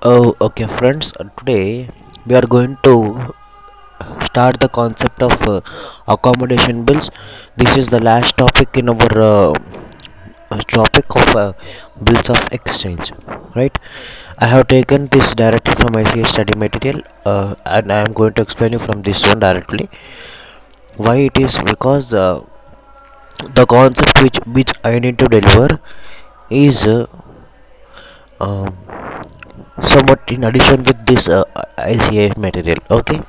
Oh, okay, friends. Today we are going to start the concept of accommodation bills. This is the last topic in our topic of bills of exchange, right? I have taken this directly from ICA study material, and I am going to explain you from this one directly. Why it is because the concept which I need to deliver is um, somewhat in addition with this ICA material. Okay,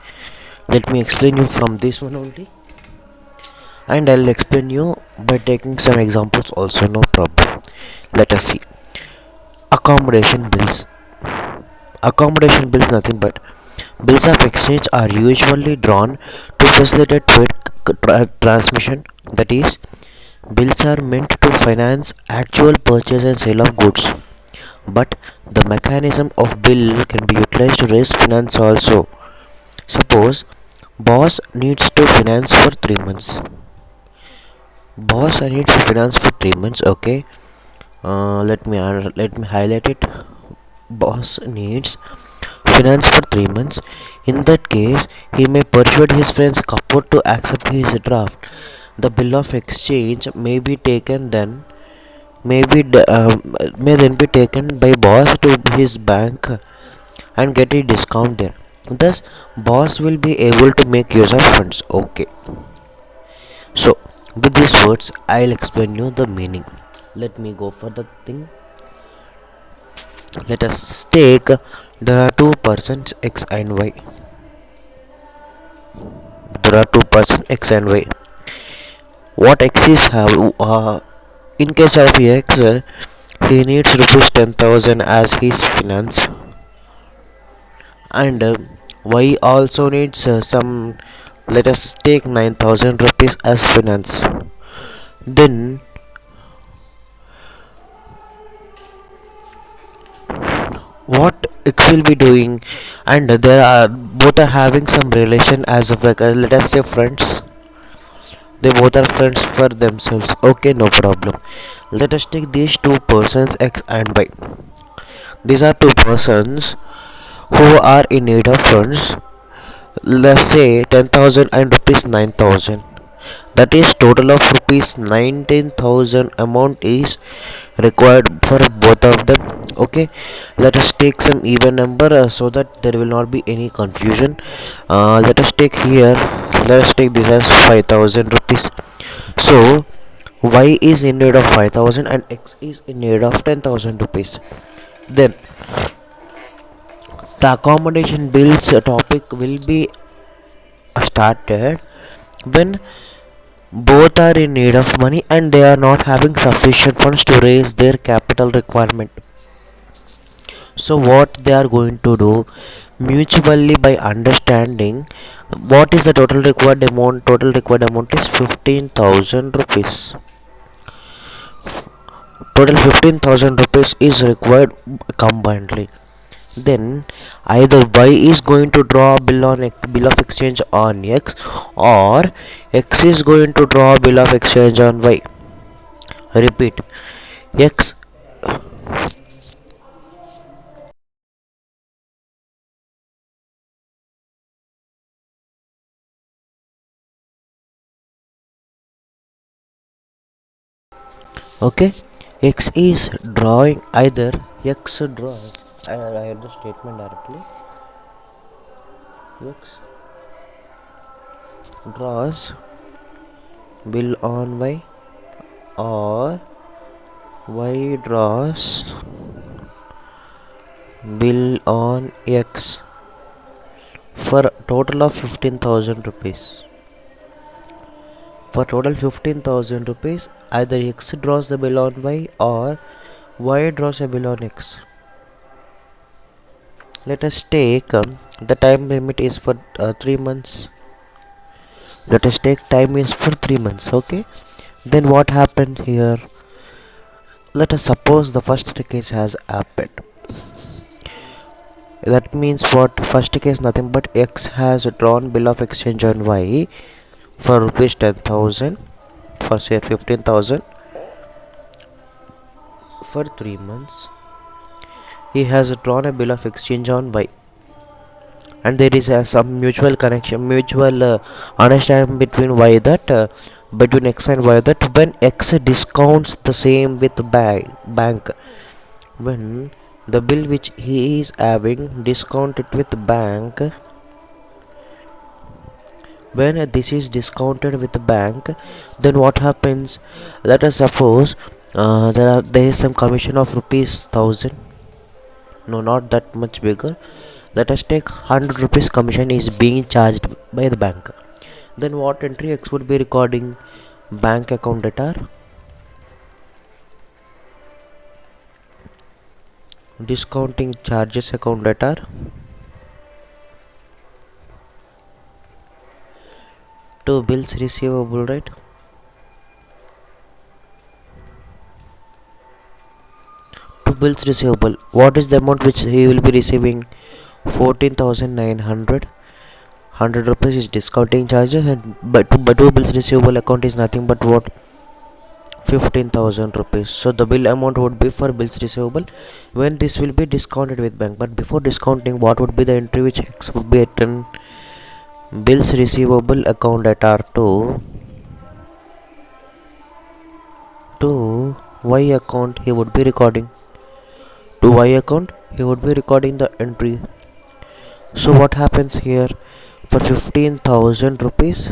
let me explain you from this one only, and I'll explain you by taking some examples also, no problem. Let us see. Accommodation bills. Accommodation bills nothing but bills of exchange are usually drawn to facilitate trade transmission. That is, bills are meant to finance actual purchase and sale of goods, but the mechanism of bill can be utilized to raise finance also. Suppose boss needs to finance for 3 months. Boss needs to finance for 3 months. Okay. Let me highlight it. Boss needs finance for 3 months. In that case, he may persuade his friends Kapoor to accept his draft. The bill of exchange may be taken then may then be taken by boss to his bank and get a discount there. Thus, boss will be able to make use of funds. Okay. So, with these words, I'll explain you the meaning. Let me go for the thing. Let us take there are two persons x and y. There are two persons x and y. What x is have in case of x, he needs rupees 10,000 as his finance, and y also needs some. Let us take 9,000 rupees as finance. Then what x will be doing, and there are both are having some relation as of like let us say friends. They both are friends for themselves. Okay, no problem. Let us take these two persons x and y. These are two persons who are in need of funds. Let's say 10,000 and rupees 9,000. That is total of rupees 19,000 amount is required for both of them. Okay, let us take some even number so that there will not be any confusion. Let us take here, let us take this as 5,000 rupees. So y is in need of 5,000 and x is in need of 10,000 rupees. Then the accommodation bills topic will be started when both are in need of money and they are not having sufficient funds to raise their capital requirement. So what they are going to do mutually by understanding what is the total required amount is 15,000 rupees. Total 15,000 rupees is required combinedly. Then either y is going to draw a bill of exchange on x, or x is going to draw a bill of exchange on y. Repeat, x. Okay, x is drawing either x draws. I write the statement directly. X draws bill on y, or y draws bill on x for a total of 15,000 rupees. For total 15,000 rupees, either x draws the bill on y or y draws a bill on x. Let us take the time limit is for 3 months. Let us take time is for 3 months. Okay, then what happened here? Let us suppose the first case has happened. That means what? First case nothing but x has drawn bill of exchange on y for rupees 10,000, for say 15,000 for 3 months. he has drawn a bill of exchange on Y, and there is some mutual connection, mutual understanding between Y that between X and Y, that when X discounts the same with bank, when the bill which he is having discounted with bank, when this is discounted with the bank, then what happens? Let us suppose there is some commission of rupees 1000. No, not that much bigger. Let us take 100 rupees commission is being charged by the bank. Then what entry X would be recording? Bank account data, discounting charges account data, to bills receivable, right? To bills receivable, what is the amount which he will be receiving? 14,900. 100 rupees is discounting charges, and but two bills receivable account is nothing but what? 15,000 rupees. So the bill amount would be for bills receivable when this will be discounted with bank. But before discounting, what would be the entry which X would be written? Bills receivable account at R2 to Y account he would be recording. To Y account he would be recording the entry. So what happens here? For 15,000 rupees,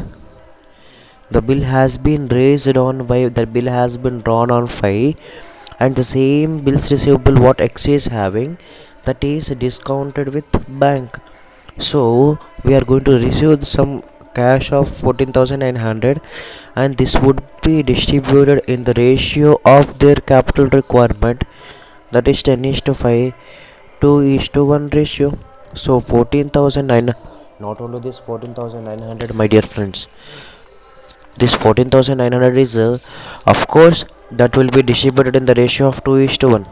the bill has been raised on by, the bill has been drawn on 5, and the same bills receivable what X is having, that is discounted with bank. So we are going to receive some cash of 14,900, and this would be distributed in the ratio of their capital requirement, that is 10 is to 5, 2 is to 1 ratio. So 14,900, not only this 14,900, my dear friends, this 14,900 is of course that will be distributed in the ratio of 2 is to 1.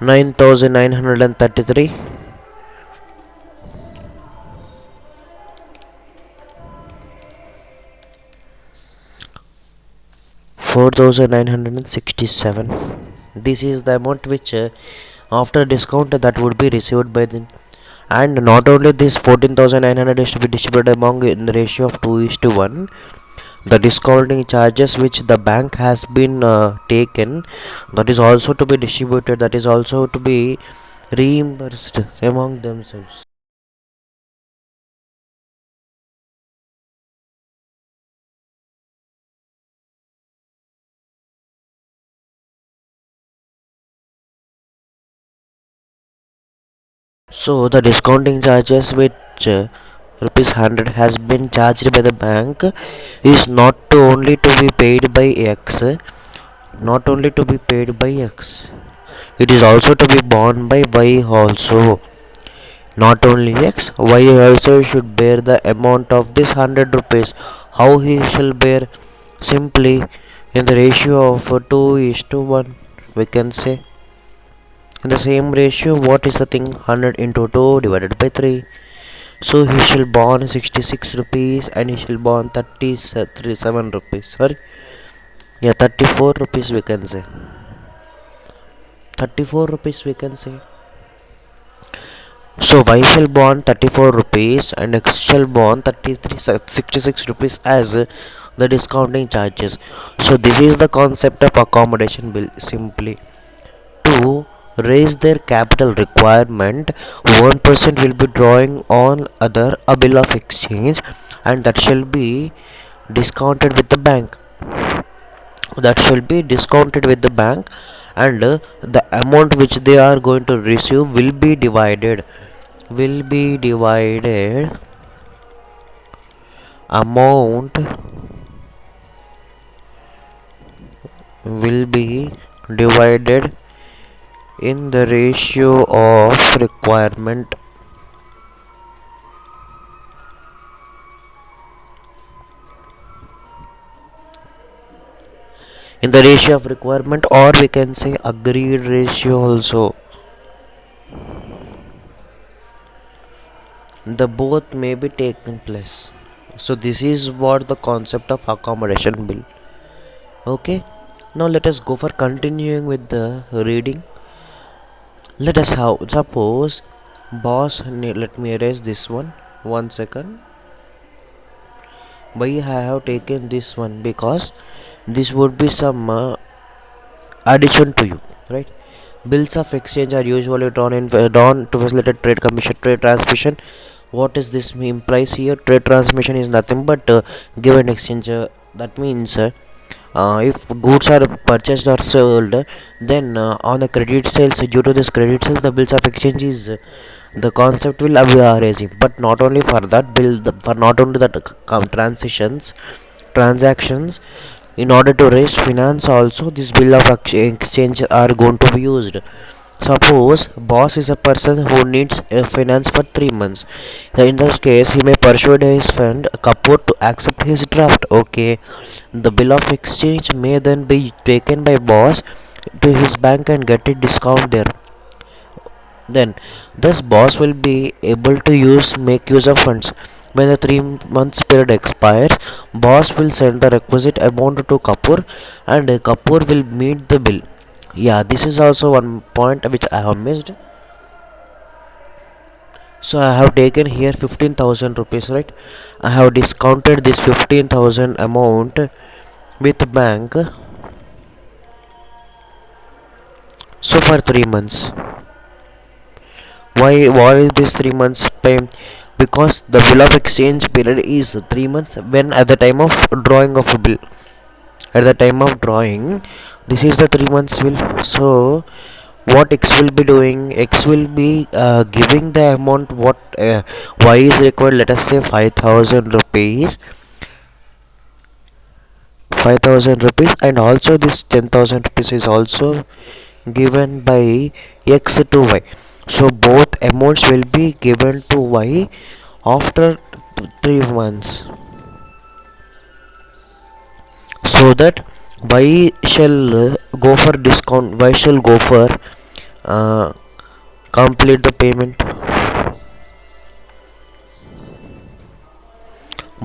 9,933, 4,967. This is the amount which after discount that would be received by them. And not only this 14,900 is to be distributed among in the ratio of 2 is to 1, the discounting charges which the bank has been taken, that is also to be distributed, that is also to be reimbursed among themselves. So the discounting charges which rupees 100 has been charged by the bank is not to only to be paid by X, not only to be paid by X, it is also to be borne by Y also. Not only X, Y also should bear the amount of this 100 rupees. How he shall bear? Simply in the ratio of 2 is to 1, we can say. In the same ratio, what is the thing? 100 into 2 divided by 3. So he shall born 66 rupees, and he shall born 37 rupees. Sorry, yeah, 34 rupees we can say. 34 rupees we can say. So Y shall born 34 rupees and X shall born 66 rupees as the discounting charges. So this is the concept of accommodation bill. Simply to raise their capital requirement, one person will be drawing on other a bill of exchange, and that shall be discounted with the bank. That shall be discounted with the bank, and the amount which they are going to receive will be divided amount will be divided in the ratio of requirement. In the ratio of requirement, or we can say agreed ratio also. The both may be taken place. So this is what the concept of accommodation bill. Okay, now let us go for continuing with the reading. Let us have, suppose boss, let me erase this one second. Why I have taken this one? Because this would be some addition to you, right? Bills of exchange are usually drawn to facilitate trade commission, trade transmission. What is this implies here? Trade transmission is nothing but give and exchange. That means if goods are purchased or sold, then on the credit sales, due to this credit sales, the bills of exchange is the concept will be raising. But not only for that for not only that transactions, in order to raise finance also this bill of exchange are going to be used. Suppose boss is a person who needs finance for 3 months. In this case, he may persuade his friend Kapoor to accept his draft. Okay, the bill of exchange may then be taken by boss to his bank and get a discount there. Then this boss will be able to make use of funds. When the 3 months period expires, boss will send the requisite amount to Kapoor and Kapoor will meet the bill. Yeah, this is also one point which I have missed. So I have taken here 15,000 rupees, right? I have discounted this 15,000 amount with bank. So for 3 months. Why is this 3 months pay? Because the bill of exchange period is 3 months when at the time of drawing of a bill. At the time of drawing, this is the 3 months bill. So what X will be doing? X will be giving the amount what Y is required. Let us say 5,000 rupees. 5,000 rupees, and also this 10,000 rupees is also given by X to Y. So both amounts will be given to Y after 3 months, so that Y shall go for discount. Y shall go for uh, complete the payment.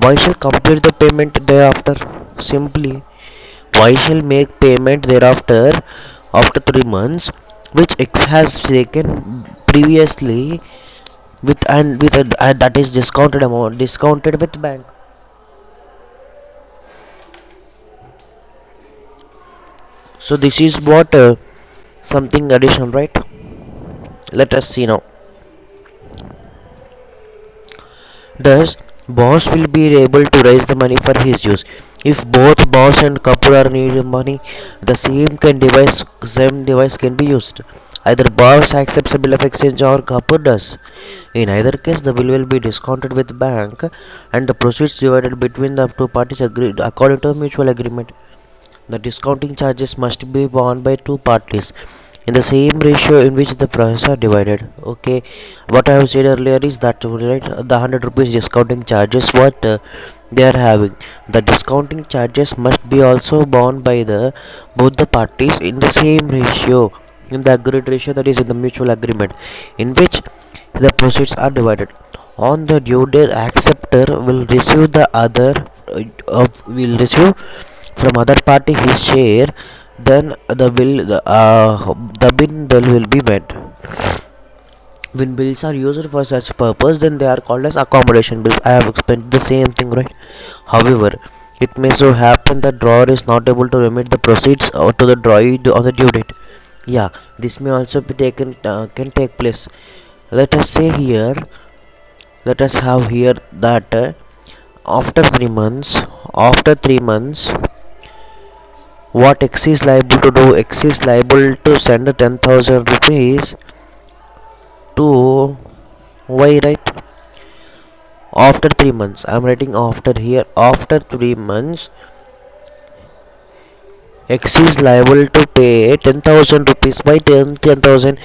Y shall complete the payment thereafter. Simply, Y shall make payment thereafter after 3 months, which X has taken previously with a that is discounted amount, discounted with bank. So this is what something addition, right? Let us see now. Thus, boss will be able to raise the money for his use. If both boss and couple are needing money, the same device can be used. Either boss accepts a bill of exchange or couple does. In either case, the bill will be discounted with bank and the proceeds divided between the two parties agreed according to a mutual agreement. The discounting charges must be borne by two parties in the same ratio in which the prices are divided. Okay, what I have said earlier is that, right, the 100 rupees discounting charges what they are having. The discounting charges must be also borne by the both the parties in the same ratio, in the agreed ratio, that is in the mutual agreement in which the proceeds are divided. On the due date, acceptor will receive the other will receive from other party his share. Then the bill will be met. When bills are used for such purpose, then they are called as accommodation bills. I have explained the same thing, right? However, it may so happen that drawer is not able to remit the proceeds or to the drawee on the due date. Yeah, this may also be taken can take place. Let us say here, let us have here that after 3 months, after 3 months, what X is liable to do? X is liable to send 10,000 rupees to Y, right? After 3 months, I'm writing after here. After 3 months, X is liable to pay 10,000 rupees. Why 10,000?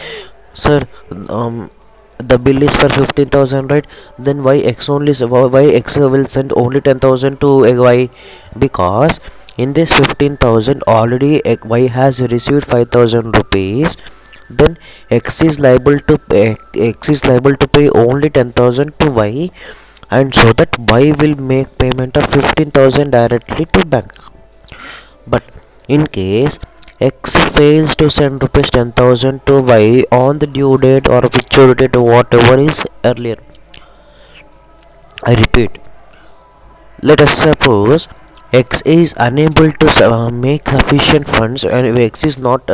Sir, the bill is for 15,000, right? Then why X only? Why X will send only 10,000 to Y? Because in this 15,000 already Y has received 5,000 rupees. Then X is liable to pay only 10,000 to Y, and so that Y will make payment of 15,000 directly to bank. But In case X fails to send rupees 10,000 to Y on the due date or maturity date or whatever is earlier. I repeat, let us suppose X is unable to make sufficient funds, and X is not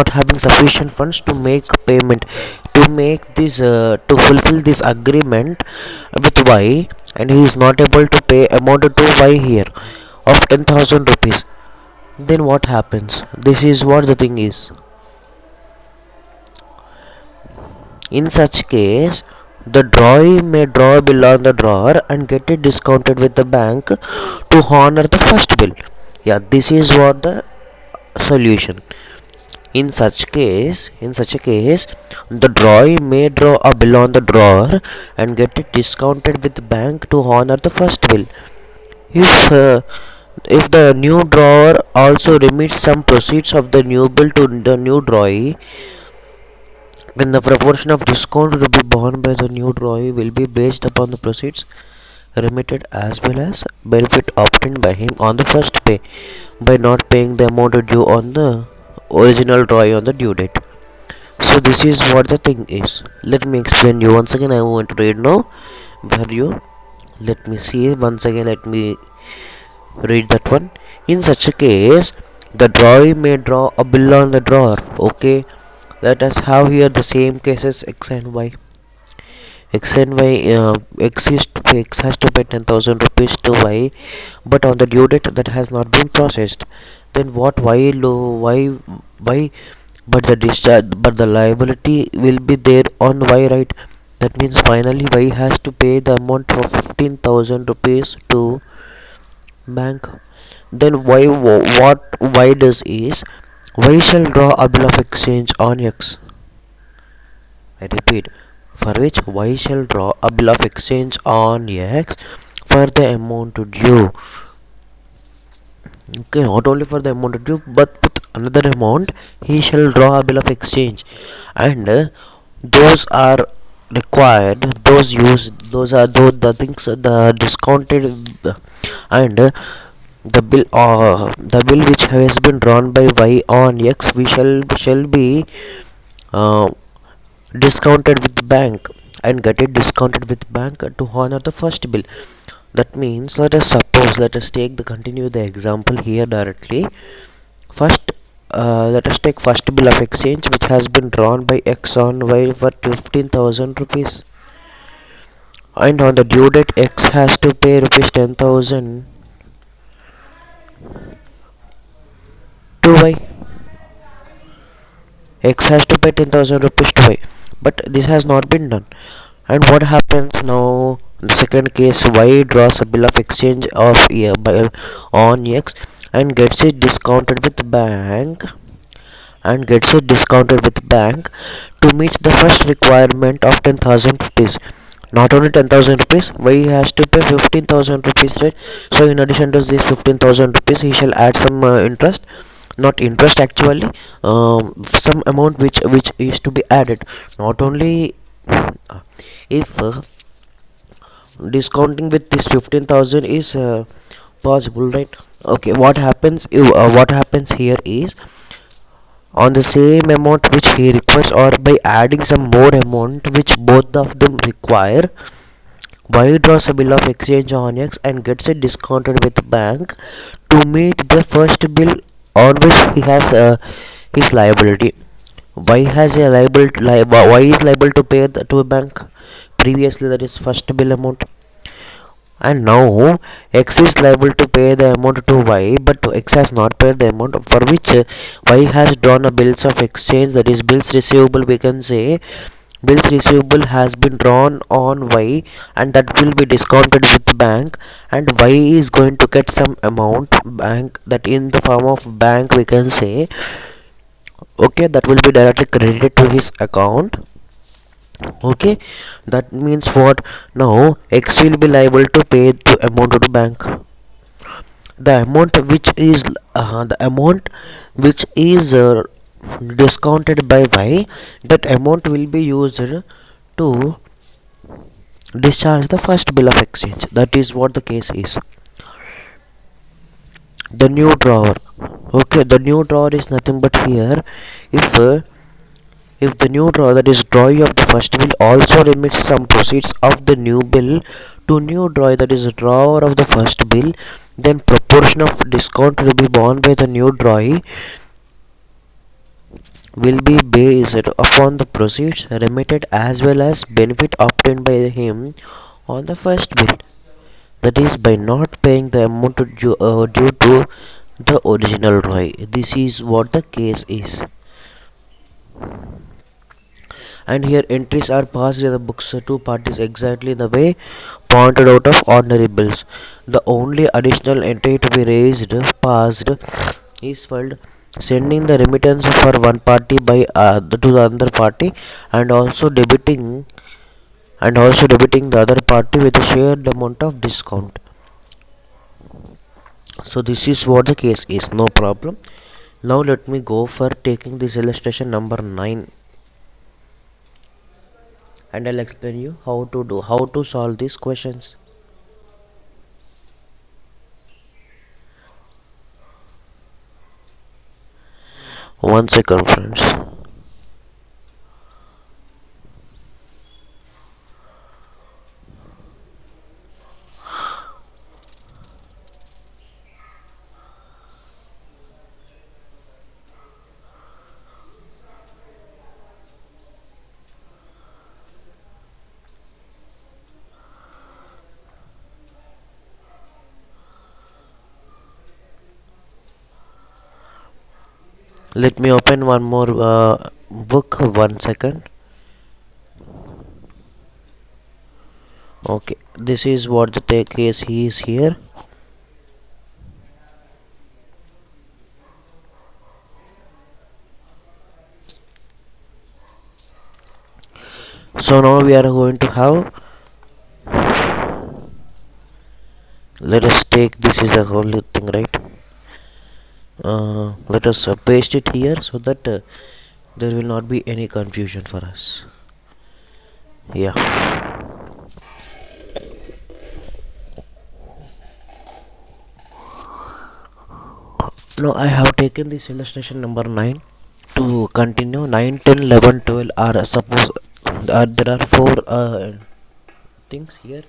having sufficient funds to make payment, to make this to fulfill this agreement with Y, and he is not able to pay amount to Y here of 10,000 rupees. Then what happens? This is what the thing is. In such case, the drawee may draw a bill on the drawer and get it discounted with the bank to honor the first bill. Yeah, this is what the solution. In such a case, the drawee may draw a bill on the drawer and get it discounted with the bank to honor the first bill. If if the new drawer also remits some proceeds of the new bill to the new drawee, then the proportion of discount to be borne by the new drawee will be based upon the proceeds remitted as well as benefit obtained by him on the first pay by not paying the amount due on the original drawee on the due date. So this is what the thing is. Let me explain you once again. I want to read now for you. Let me see once again. Let me read that one. In such a case, the drawee may draw a bill on the drawer. Okay, let us have here the same cases X and Y. X and Y, X has to pay 10,000 rupees to Y, but on the due date that has not been processed. Then what Y, but the discharge, but the liability will be there on Y, right? That means finally Y has to pay the amount of 15,000 rupees to bank. Then what Y does is Y shall draw a bill of exchange on X. I repeat, for which Y shall draw a bill of exchange on X for the amount due. Okay, not only for the amount due, but with another amount he shall draw a bill of exchange, and those are required. Those are those the things the discounted, and the bill which has been drawn by Y on X we shall be uh, discounted with bank and get it discounted with bank to honor the first bill. That means let us take the continue the example here directly. First, let us take first bill of exchange which has been drawn by X on Y for 15,000 rupees, and on the due date X has to pay rupees 10,000 to Y. X has to pay 10,000 rupees to Y, but this has not been done. And what happens now? The second case, Y draws a bill of exchange of on X and gets it discounted with bank to meet the first requirement of 10,000 rupees. Not only 10,000 rupees, Y has to pay 15,000 rupees, right? So in addition to this 15,000 rupees, he shall add some interest, not interest actually, some amount which is to be added. Not only if discounting with this 15,000 is possible, right? Okay, what happens here is on the same amount which he requires, or by adding some more amount which both of them require, Y draws a bill of exchange on X and gets it discounted with bank to meet the first bill on which he has his liability. Y has a Y is liable to pay to a bank previously, that is first bill amount, and now X is liable to pay the amount to Y, but X has not paid the amount for which Y has drawn a bills of exchange, that is bills receivable. We can say bills receivable has been drawn on Y, and that will be discounted with bank, and Y is going to get some amount bank, that in the form of bank we can say. Okay, that will be directly credited to his account. Okay, that means what? Now X will be liable to pay to amount to bank. The amount which is discounted by Y, that amount will be used to discharge the first bill of exchange. That is what the case is. the new drawer. Okay, the new drawer is nothing but here if uh, if the new drawer, that is drawing of the first bill, also remits some proceeds of the new bill to new drawer, that is drawer of the first bill, then proportion of discount will be borne by the new drawee will be based upon the proceeds remitted as well as benefit obtained by him on the first bill. That is by not paying the amount due to the original drawee. This is what the case is. And here entries are passed in the books to parties exactly the way pointed out of ordinary bills. The only additional entry to be raised passed is filed sending the remittance for one party by to the other party, and also debiting the other party with a shared amount of discount. So this is what the case is, no problem. Now let me go for taking this illustration number 9, and I'll explain you how to solve these questions. One second, friends. Let me open one more book. One second. Okay, this is what the case is here. So now we are going to have. Let us take this is the whole thing, right? Let us paste it here so that there will not be any confusion for us. Yeah. Now I have taken this illustration number 9 to continue. 9, 10, 11, 12 are suppose there are four things here.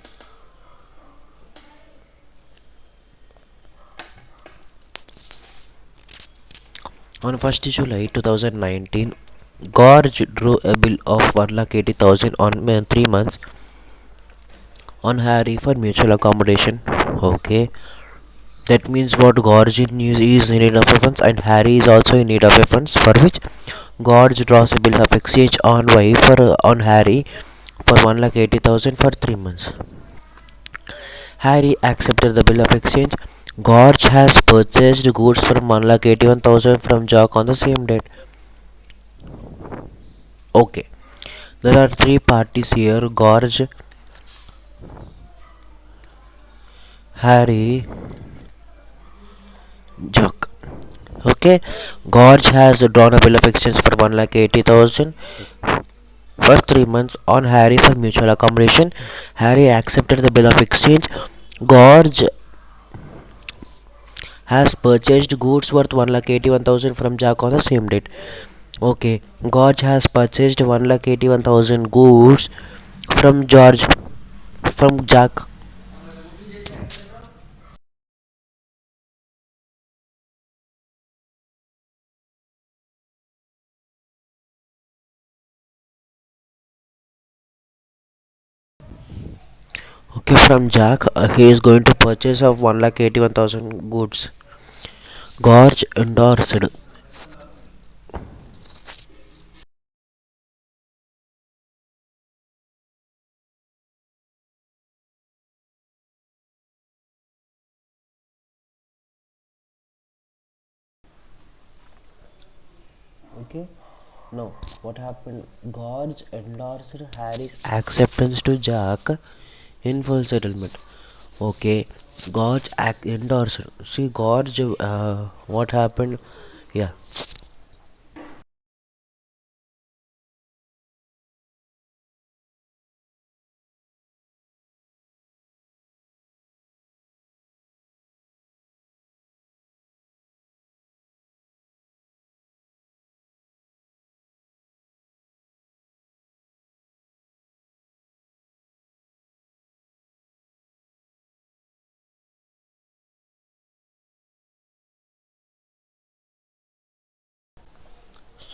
On 1st July 2019, Gorge drew a bill of 1,80,000 on 3 months on Harry for mutual accommodation. Okay, that means what Gorge is in need of a funds and Harry is also in need of a funds, for which Gorge draws a bill of exchange on Y for on Harry for 1,80,000 for 3 months. Harry accepted the bill of exchange. Gorge has purchased goods for 1,81,000 from Jack on the same date. Okay, there are three parties here: Gorge, Harry, Jack. Okay, Gorge has drawn a bill of exchange for 1,80,000 for 3 months on Harry for mutual accommodation. Harry accepted the bill of exchange. Gorge has purchased goods worth 1,81,000 from Jack on the same date. Okay, Gorge has purchased 1,81,000 goods from Jack. Okay, from Jack, he is going to purchase of 1,81,000 goods. Gorge endorsed. Okay, now what happened? Gorge endorsed Harry's acceptance to Jack in full settlement. Okay, Gorge endorsed. See, Gorge, what happened? Yeah,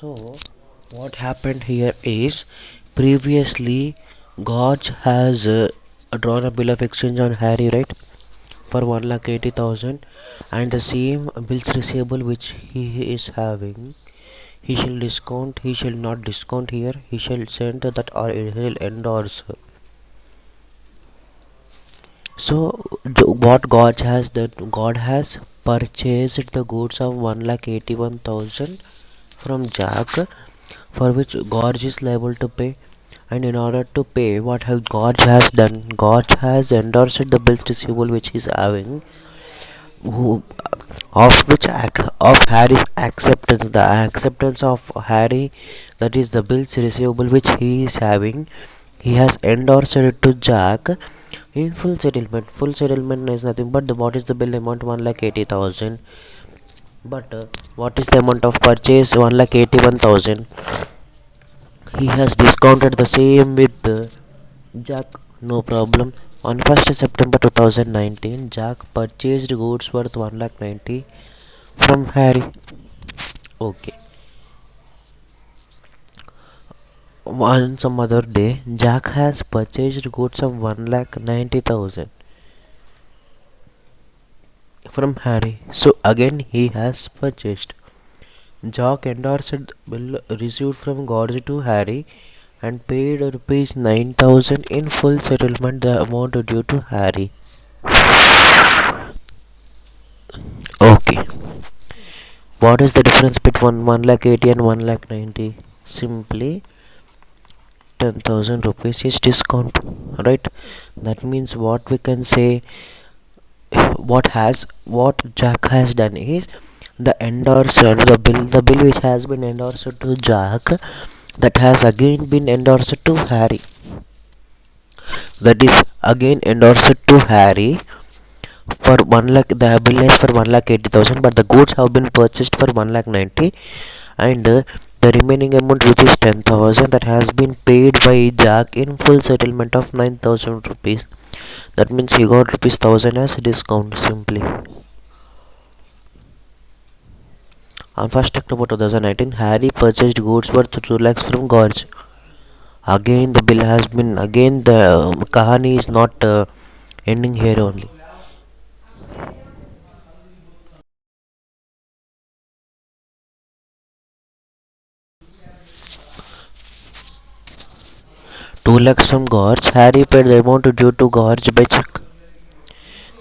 So what happened here is, previously Gorge has drawn a bill of exchange on Harry, right, for 1,80,000, and the same bills receivable which he is having, he shall discount, he shall not discount here, he shall send that, or he shall endorse. So what God has done, God has purchased the goods of 1,81,000 from Jack, for which Gorge is liable to pay. And in order to pay, what has Gorge has done? Gorge has endorsed the bills receivable which he is having, who, of which of Harry's acceptance, the acceptance of Harry, that is the bills receivable which he is having, he has endorsed it to Jack in full settlement. Full settlement is nothing but what is the bill amount, 1,80,000. But what is the amount of purchase, 1,81,000. He has discounted the same with Jack, no problem. On 1st September 2019, Jack purchased goods worth 1,90,000 from Harry. Okay. On some other day, Jack has purchased goods of 1,90,000 from Harry. So again he has purchased. Jack endorsed bill received from Gorge to Harry and paid rupees 9,000 in full settlement, the amount due to Harry. Okay. What is the difference between 1,80,000 and 1,90,000? Simply 10,000 rupees is discount, right? That means what we can say, what Jack has done is, the endorser, the bill which has been endorsed to Jack, that has again been endorsed to Harry, that is again endorsed to Harry for 1 lakh. The bill is for 1,80,000, but the goods have been purchased for 1,90,000, and the remaining amount, which is 10,000, that has been paid by Jack in full settlement of 9,000 rupees. That means he got rupees 1,000 as discount simply. On 1st October 2019, Harry purchased goods worth 2 lakhs from Gorge. Again the bill has been, again the kahani is not ending here only. Two lakhs from Gorge. Harry paid the amount due to Gorge by check.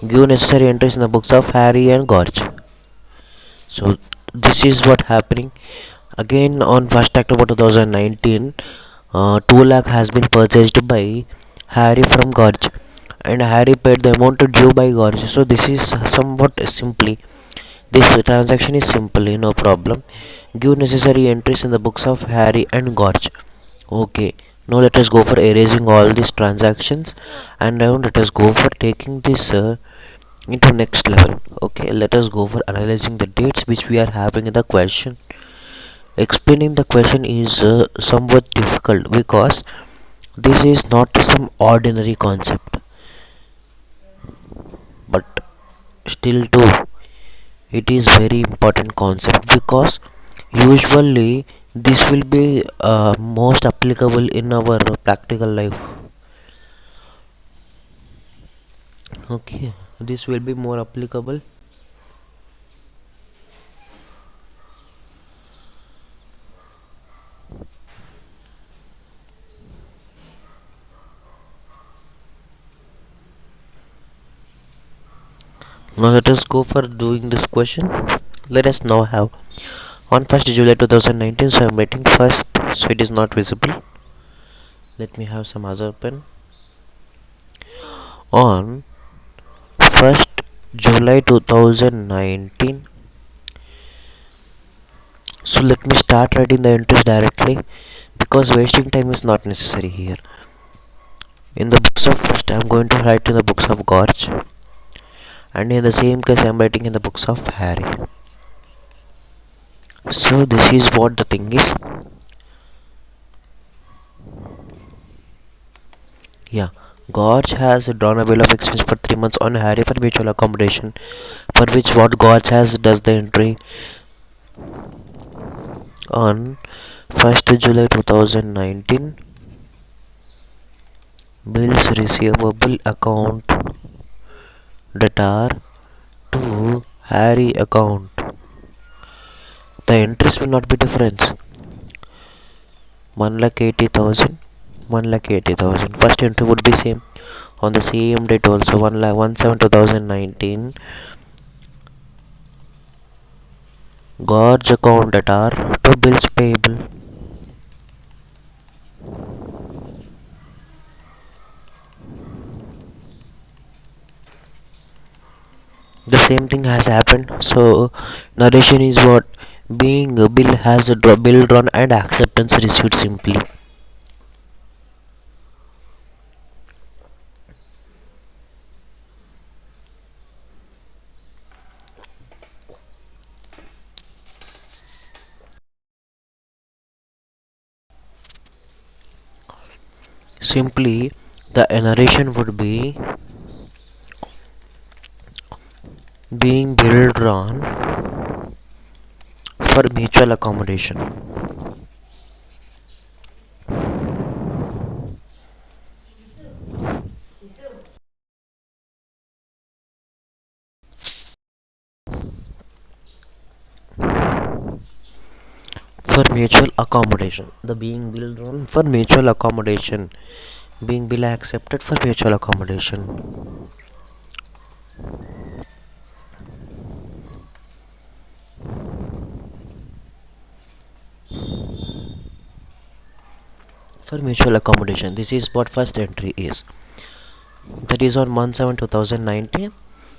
Give necessary entries in the books of Harry and Gorge. So this is what happening. Again on 1st October 2019, 2 lakh has been purchased by Harry from Gorge, and Harry paid the amount due by Gorge. So this is somewhat simply, this transaction is simply no problem. Give necessary entries in the books of Harry and Gorge. Okay, now let us go for erasing all these transactions, and now let us go for taking this into next level. Okay, let us go for analyzing the dates which we are having in the question. Explaining the question is somewhat difficult, because this is not some ordinary concept, but still too it is very important concept, because usually this will be most applicable in our practical life. Okay, this will be more applicable. Now let us go for doing this question. Let us now have on 1st July 2019. So I am writing first, so it is not visible. Let me have some other pen. On 1st July 2019. So let me start writing the entries directly, because wasting time is not necessary here. In the books of, first I am going to write in the books of Gorge, and in the same case I am writing in the books of Harry. So this is what the thing is. Yeah, Gorge has drawn a bill of exchange for 3 months on Harry for mutual accommodation, for which what Gorge has does the entry. on 1st July 2019, bills receivable account debtor to Harry account. The entries will not be different. 1,80,000, 1,80,000. First entry would be same on the same date also. 1,17,2019. Gorge account debtor to bills payable. The same thing has happened. So narration is what being a bill has a bill drawn and acceptance received simply. Simply the narration would be being bill drawn for mutual accommodation. For mutual accommodation, the being bill drawn for mutual accommodation, being bill accepted for mutual accommodation. For mutual accommodation, this is what first entry is. That is on 1/7/2019.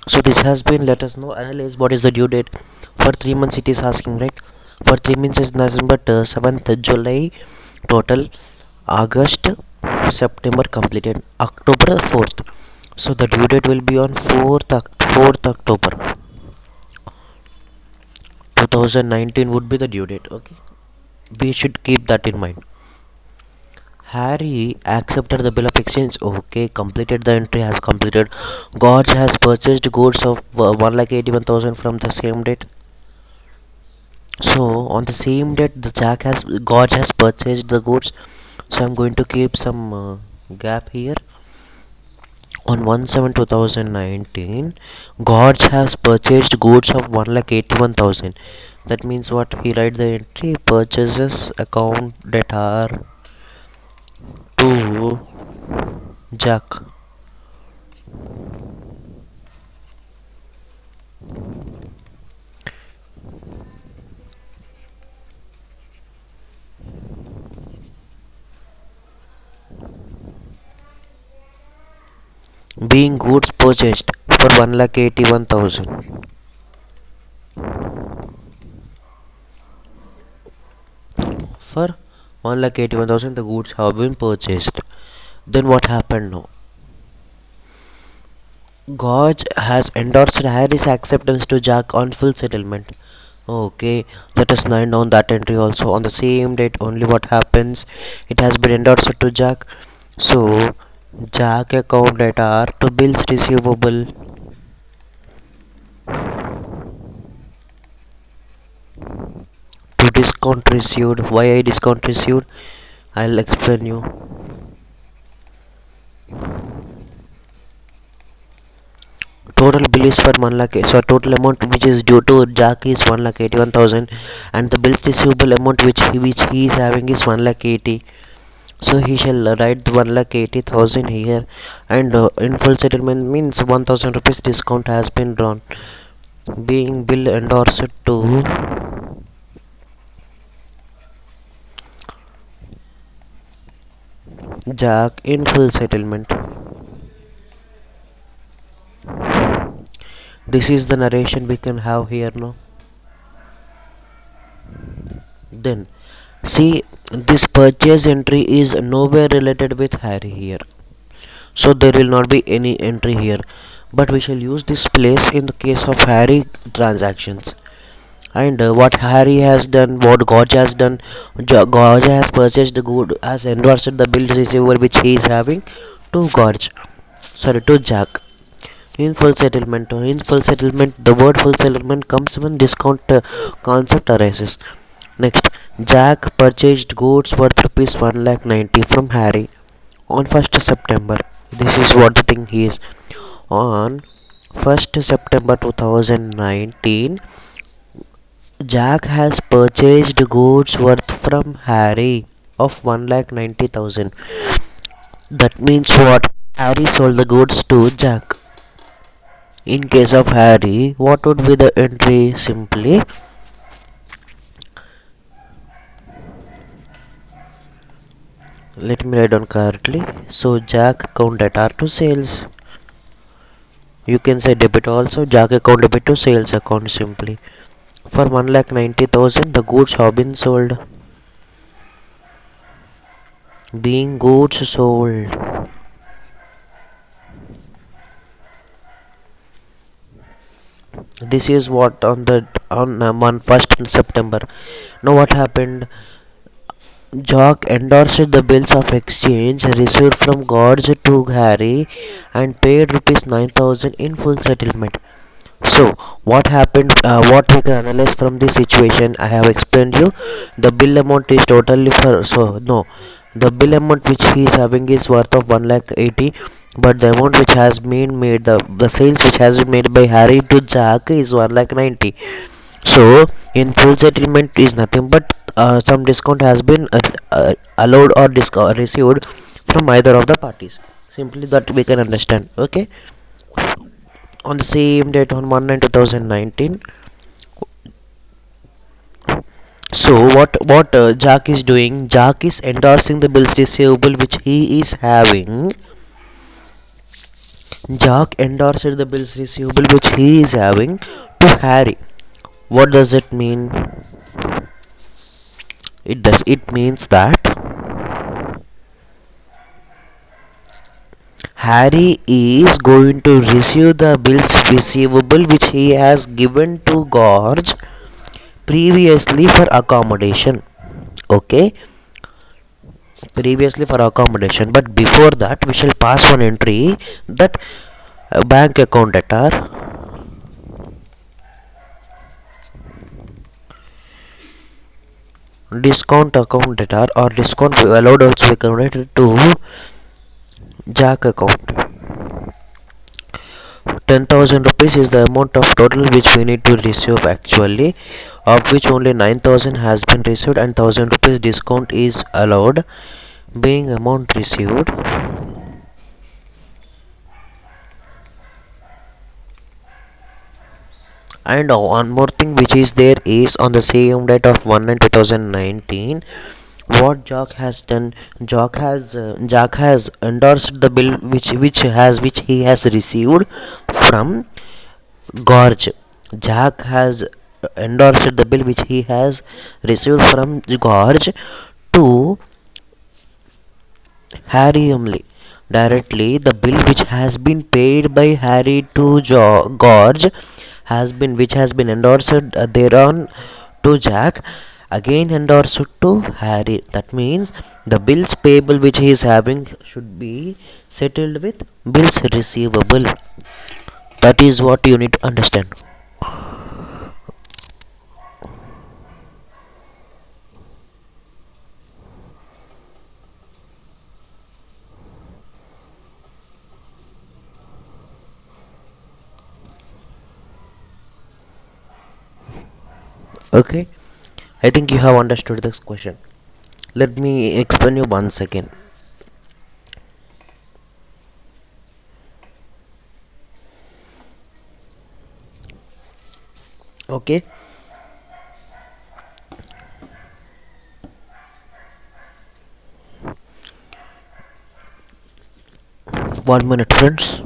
So this has been, let us know, analyze what is the due date. For 3 months it is asking, right? For 3 months is November 7th July total, August September completed, October 4th. So the due date will be on 4th October 2019 would be the due date. Okay, we should keep that in mind. Harry accepted the bill of exchange. Okay, completed the entry, has completed. Gorge has purchased goods of 1,81,000 from the same date. So on the same date, the Gorge has purchased the goods. So I'm going to keep some gap here. On 1/7/2019, Gorge has purchased goods of 1,81,000. That means what? He write the entry purchases account debtor to Jack. Being goods purchased for 1,81,000. For 1,81,000 the goods have been purchased. Then what happened now? Gorge has endorsed Harry's acceptance to Jack on full settlement. Okay, let us note down that entry also. On the same date only, what happens? It has been endorsed to Jack. So Jack account debtor to bills receivable to discount received. Why I discount received? I'll explain you. Total bill is for 1 lakh. So total amount which is due to Jack is 1,81,000, and the bills receivable amount which he is having is 1,80,000. So he shall write 1,80,000 here, and in full settlement means 1,000 rupees discount has been drawn. Being bill endorsed to Jack in full settlement. This is the narration we can have here now. Then see, this purchase entry is nowhere related with Harry here, so there will not be any entry here, but we shall use this place in the case of Harry transactions. And what Harry has done, what Gorge has done, Gorge has purchased the good, has endorsed the bill receivable which he is having to to Jack in full settlement. In full settlement, the word full settlement comes when discount concept arises. Next, Jack purchased goods worth rupees 1,90,000 from Harry on 1st September. This is what the thing is. On 1st September 2019, Jack has purchased goods worth from Harry of 1,90,000. That means what? Harry sold the goods to Jack. In case of Harry, what would be the entry? Simply, let me write down correctly. So Jack account debtor to sales. You can say debit also. Jack account debit to sales account simply. For 1,90,000, the goods have been sold. Being goods sold. This is what on 1st September. Now what happened? Jock endorsed the bills of exchange received from Gorge to Harry and paid rupees 9,000 in full settlement. So, what happened? What we can analyze from this situation? I have explained you. The bill amount is totally for so no. The bill amount which he is having is worth of 1,80,000, but the amount which has been made, the sales which has been made by Harry to Jack is 1,90,000. So, in full settlement is nothing but some discount has been allowed or received from either of the parties. Simply that we can understand. Okay. On the same date on 1 9 2019. So what Jack is doing? Jack is endorsing the bills receivable which he is having. Jack endorsed the bills receivable which he is having to Harry. What does it mean? It means that Harry is going to receive the bills receivable which he has given to Gorge previously for accommodation. Okay, previously for accommodation, but before that we shall pass one entry that bank account debtor discount account debtor or discount allowed also we converted to Jack account. 10,000 rupees is the amount of total which we need to receive actually, of which only 9,000 has been received and 1,000 rupees discount is allowed. Being amount received, and one more thing which is there is on the same date of 1 and 2019, what Jack has done? Jack has endorsed the bill which he has received from Gorge. Jack has endorsed the bill which he has received from Gorge to Harry only. Directly, the bill which has been paid by Harry to Gorge has been endorsed thereon to Jack, again endorsed to Harry. That means the bills payable which he is having should be settled with bills receivable. That is what you need to understand. Okay, I think you have understood this question. Let me explain you once again. Okay, 1 minute, friends.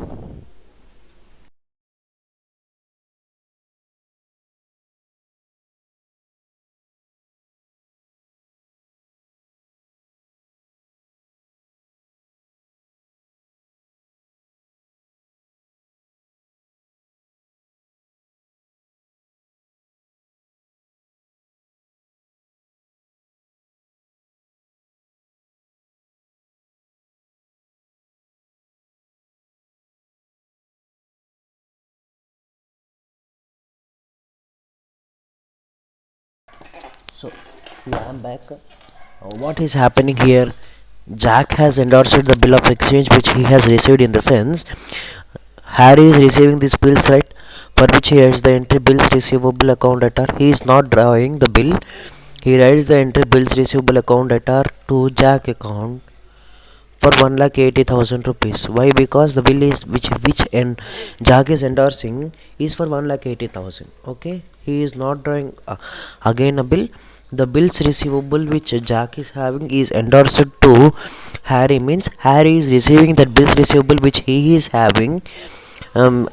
So Yeah, I'm back. What is happening here? Jack has endorsed the bill of exchange which he has received, in the sense Harry is receiving these bills, right? For which he writes the entry bills receivable account at R. He is not drawing the bill. He writes the entry bills receivable account at R to Jack account for 1,80,000 rupees. Why? Because the bill is which and Jack is endorsing is for 1,80,000. Okay, he is not drawing again a bill. The bills receivable which Jack is having is endorsed to Harry, means Harry is receiving that bills receivable which he is having. um,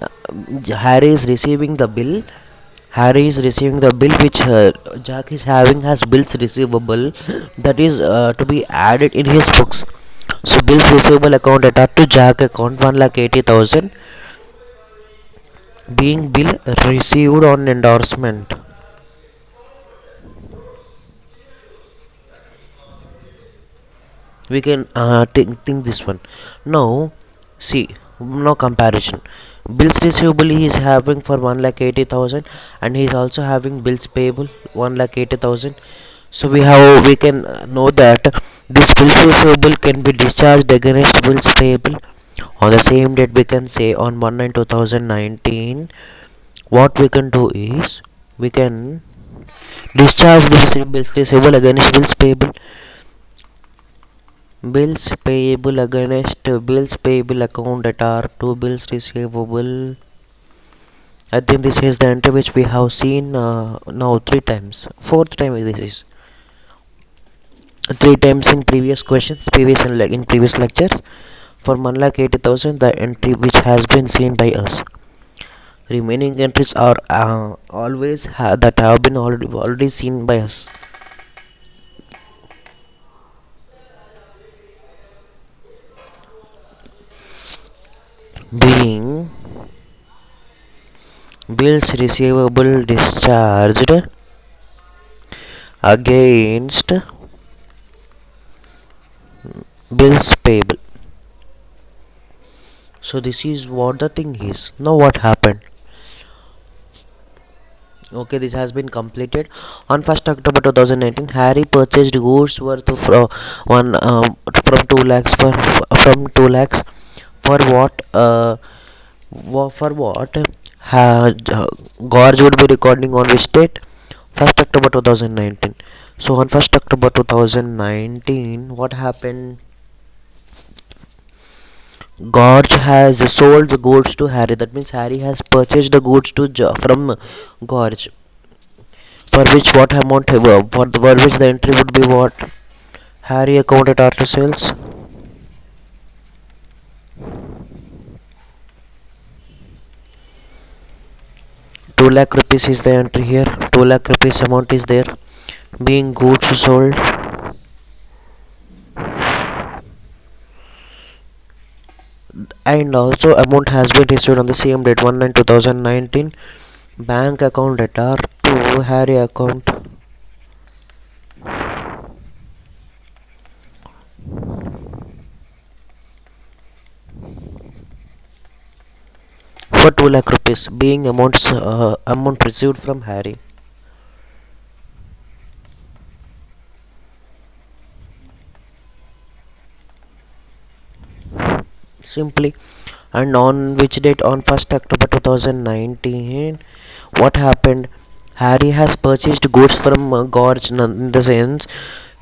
Harry is receiving the bill. Harry is receiving the bill which Jack is having has bills receivable that is to be added in his books. So bills receivable account attached to Jack account 1,80,000 being bill received on endorsement. We can think this one. Now see, no comparison. Bills receivable he is having for 1,80,000 and he is also having bills payable 1,80,000. So we can know that this bills receivable can be discharged against bills payable on the same date. We can say on 1/9/2019. What we can do is we can discharge this bills receivable against bills payable. Bills payable against bills payable account that are two bills receivable. I think this is the entry which we have seen now three times. Fourth time this is. Three times in previous questions, in previous lectures. For 1,80,000, the entry which has been seen by us. Remaining entries are always that have been already seen by us. Being bills receivable discharged against bills payable. So this is what the thing is. Now what happened? Okay, this has been completed. On 1st October 2019, Harry purchased goods worth of one from 2 lakhs from 2 lakhs for what Gorge would be recording on which date? 1st October 2019. So on 1st October 2019, what happened? Gorge has sold the goods to Harry. That means Harry has purchased the goods from Gorge. For which what amount for which the entry would be what? Harry accounted after sales. 2 lakh rupees is the entry here. 2 lakh rupees amount is there. Being goods sold. And also amount has been received on the same date 1/9/2019. Bank account data to Harry account for 2 lakh rupees, being amount received from Harry. Simply. And on which date? On 1st October 2019, what happened? Harry has purchased goods from Gorge, in the sense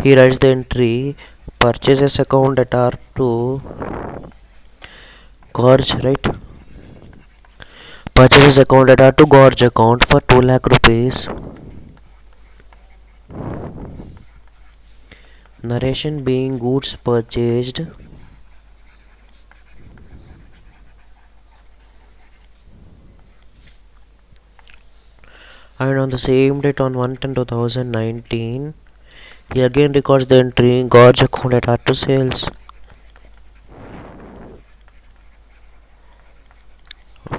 he writes the entry purchases account that are to Gorge, right? Purchases account that are to Gorge account for 2 lakh rupees. Narration being goods purchased and on the same date on 1/10/2019 he again records the entry Gorge account at to sales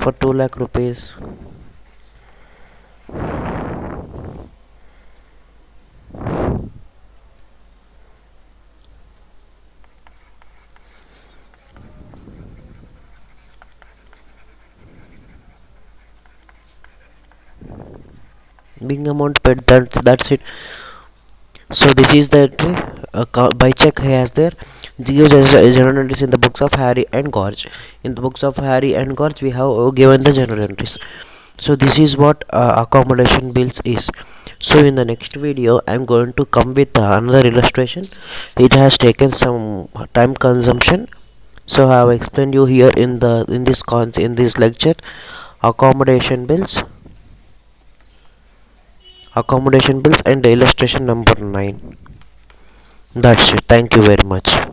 for 2 lakh rupees. Being amount paid, that's it. So this is the entry. By check he has there. These general entries in the books of Harry and George. In the books of Harry and George, we have given the general entries. So this is what accommodation bills is. So in the next video, I am going to come with another illustration. It has taken some time consumption. So I have explained you here in this lecture accommodation bills, and the illustration number 9. That's it. Thank you very much.